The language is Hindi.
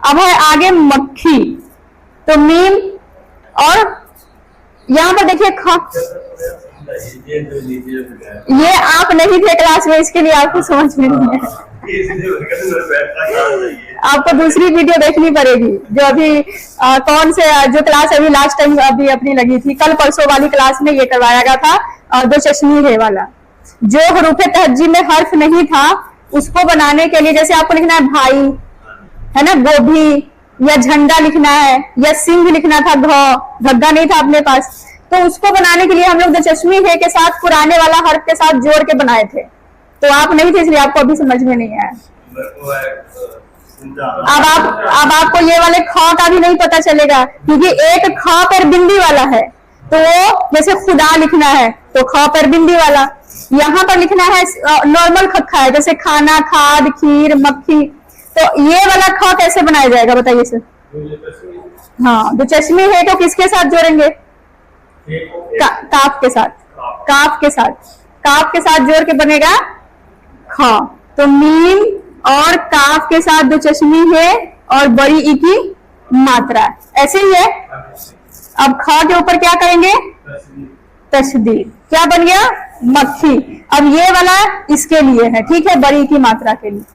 अब है आगे मक्खी, तो मीम, और यहाँ पर देखिए ख, ये आप नहीं थे क्लास में, इसके लिए आपको समझ में नहीं है। आपको दूसरी वीडियो देखनी पड़ेगी, जो अभी कौन से जो क्लास अभी लास्ट टाइम अभी अपनी लगी थी, कल परसों वाली क्लास में ये करवाया गया था, दो चश्मी है वाला। जो हरूफ तहज्जी में हर्फ नहीं था उसको बनाने के लिए, जैसे आपको लिखना है भाई, है ना, गोभी, या झंडा लिखना है, या सिंह लिखना था, धग्गा नहीं था अपने पास, तो उसको बनाने के लिए हम लोग दो चश्मी है के साथ पुराने वाला हर्फ के साथ जोड़ के बनाए थे। तो आप नहीं थे इसलिए आपको अभी समझ में नहीं आया। अब आपको ये वाले ख का भी नहीं पता चलेगा, क्योंकि एक ख पर बिंदी वाला है, तो वो जैसे खुदा लिखना है तो ख पर बिंदी वाला, यहाँ पर लिखना है नॉर्मल खखा है, जैसे खाना, खाद, खीर, मक्खी, तो ये वाला ख कैसे बनाया जाएगा बताइए सर? हाँ, तो चश्मी है तो किसके साथ जोड़ेंगे? काफ के साथ, काफ के साथ, काफ के साथ जोड़ के बनेगा ख। तो मीम और काफ के साथ दो चश्मी है और बड़ी ई की मात्रा, ऐसे ही है। अब ख के ऊपर क्या करेंगे? तशदीद, क्या बन गया? मक्खी। अब ये वाला इसके लिए है, ठीक है, बड़ी की मात्रा के लिए।